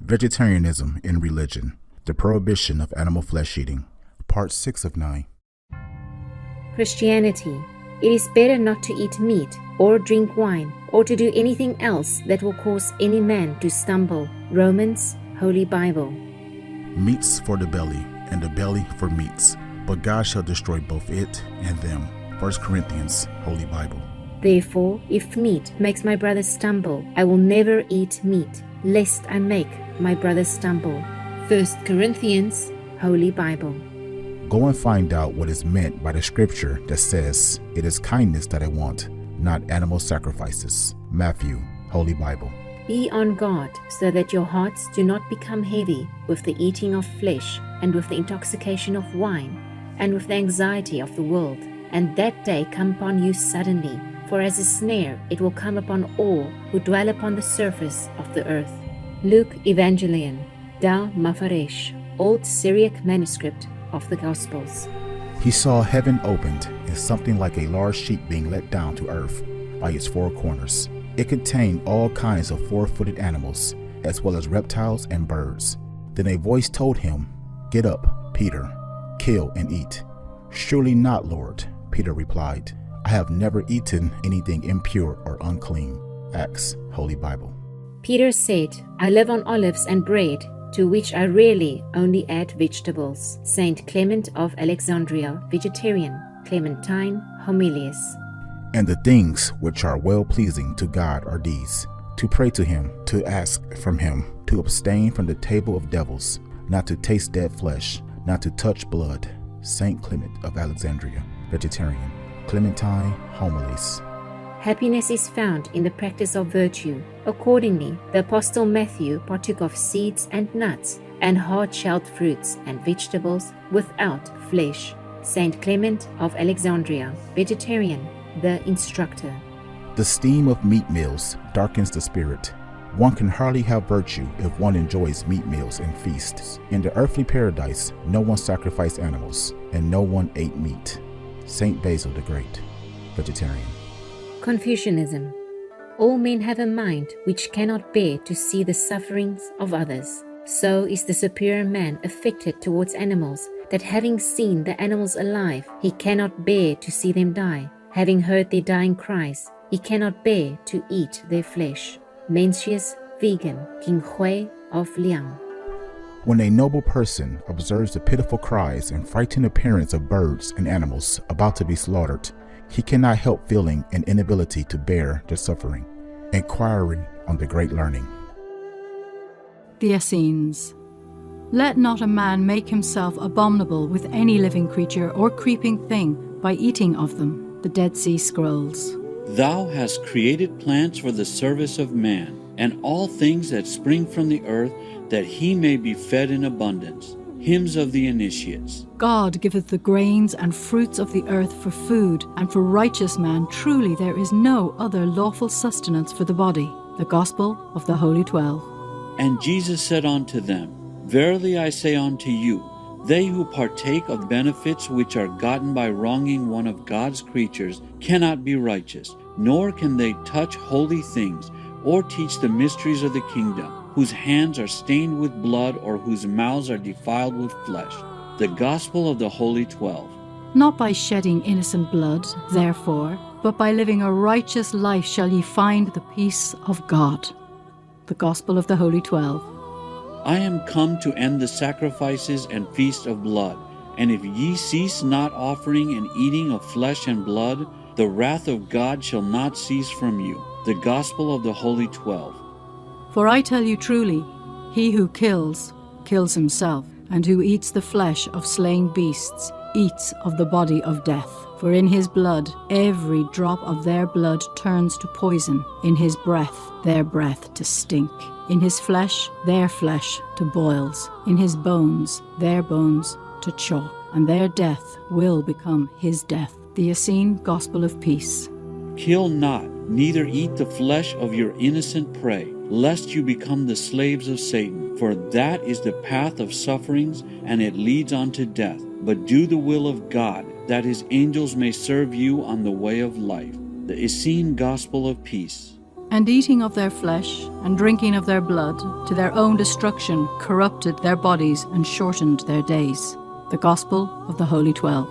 Vegetarianism in Religion, the Prohibition of Animal Flesh Eating, Part 6 of 9. Christianity. It is better not to eat meat, or drink wine, or to do anything else that will cause any man to stumble. Romans, Holy Bible. Meats for the belly, and the belly for meats, but God shall destroy both it and them. 1 Corinthians, Holy Bible. Therefore, if meat makes my brother stumble, I will never eat meat, lest I make my brother stumble. 1 Corinthians, Holy Bible. Go and find out what is meant by the scripture that says, "It is kindness that I want, not animal sacrifices." Matthew, Holy Bible. Be on guard, so that your hearts do not become heavy with the eating of flesh, and with the intoxication of wine, and with the anxiety of the world. And that day come upon you suddenly, for as a snare it will come upon all who dwell upon the surface of the earth. Luke Evangelion, Da Mafaresh, Old Syriac manuscript of the Gospels. He saw heaven opened, and something like a large sheet being let down to earth by its four corners. It contained all kinds of four-footed animals, as well as reptiles and birds. Then a voice told him, "Get up, Peter, kill and eat." "Surely not, Lord," Peter replied. "I have never eaten anything impure or unclean." Acts, Holy Bible. Peter said, "I live on olives and bread, to which I rarely only add vegetables." Saint Clement of Alexandria, Vegetarian, Clementine, Homilies. "And the things which are well-pleasing to God are these: to pray to him, to ask from him, to abstain from the table of devils, not to taste dead flesh, not to touch blood." Saint Clement of Alexandria, Vegetarian, Clementine, Homilies. Happiness is found in the practice of virtue. Accordingly, the Apostle Matthew partook of seeds and nuts, and hard-shelled fruits and vegetables without flesh. Saint Clement of Alexandria, Vegetarian, the instructor. The steam of meat meals darkens the spirit. One can hardly have virtue if one enjoys meat meals and feasts. In the earthly paradise, no one sacrificed animals, and no one ate meat. Saint Basil the Great, Vegetarian. Confucianism. All men have a mind which cannot bear to see the sufferings of others. So is the superior man affected towards animals, that having seen the animals alive, he cannot bear to see them die. Having heard their dying cries, he cannot bear to eat their flesh. Mencius, Vegan, King Hui of Liang. When a noble person observes the pitiful cries and frightened appearance of birds and animals about to be slaughtered, he cannot help feeling an inability to bear their suffering. Inquiry on the Great Learning. The Essenes. Let not a man make himself abominable with any living creature or creeping thing by eating of them. The Dead Sea Scrolls. Thou hast created plants for the service of man, and all things that spring from the earth, that he may be fed in abundance. Hymns of the Initiates. God giveth the grains and fruits of the earth for food, and for righteous man truly there is no other lawful sustenance for the body. The Gospel of the Holy 12. And Jesus said unto them, Verily I say unto you, they who partake of benefits which are gotten by wronging one of God's creatures cannot be righteous, nor can they touch holy things, or teach the mysteries of the kingdom, whose hands are stained with blood, or whose mouths are defiled with flesh. The Gospel of the Holy 12. Not by shedding innocent blood, therefore, but by living a righteous life shall ye find the peace of God. The Gospel of the Holy 12. I am come to end the sacrifices and feast of blood. And if ye cease not offering and eating of flesh and blood, the wrath of God shall not cease from you. The Gospel of the Holy 12. For I tell you truly, he who kills, kills himself, and who eats the flesh of slain beasts, eats of the body of death. For in his blood, every drop of their blood turns to poison. In his breath, their breath to stink. In his flesh, their flesh to boils. In his bones, their bones to chalk. And their death will become his death. The Essene Gospel of Peace. Kill not, neither eat the flesh of your innocent prey, lest you become the slaves of Satan. For that is the path of sufferings, and it leads unto death. But do the will of God, that his angels may serve you on the way of life. The Essene Gospel of Peace. And eating of their flesh and drinking of their blood to their own destruction corrupted their bodies and shortened their days. The Gospel of the Holy 12.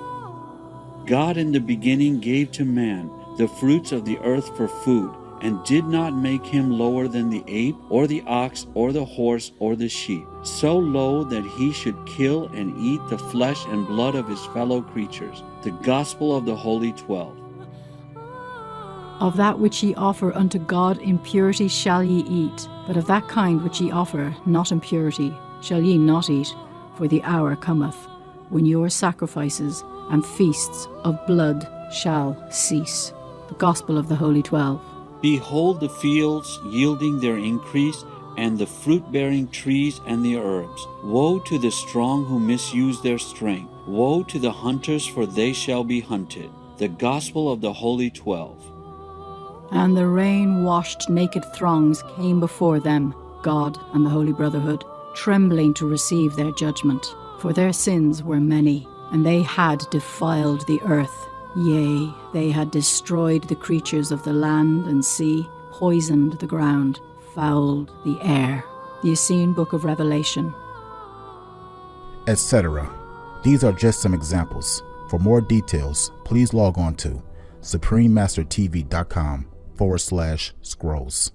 God in the beginning gave to man the fruits of the earth for food, and did not make him lower than the ape, or the ox, or the horse, or the sheep, so low that he should kill and eat the flesh and blood of his fellow creatures. The Gospel of the Holy 12. Of that which ye offer unto God in purity shall ye eat, but of that kind which ye offer not in purity shall ye not eat, for the hour cometh, when your sacrifices and feasts of blood shall cease. The Gospel of the Holy 12. Behold the fields yielding their increase, and the fruit-bearing trees and the herbs. Woe to the strong who misuse their strength. Woe to the hunters, for they shall be hunted. The Gospel of the Holy 12. And the rain-washed naked throngs came before them, God and the Holy Brotherhood, trembling to receive their judgment. For their sins were many, and they had defiled the earth. Yea, they had destroyed the creatures of the land and sea, poisoned the ground, fouled the air. The Essene Book of Revelation. Etc. These are just some examples. For more details, please log on to suprememastertv.com/scrolls.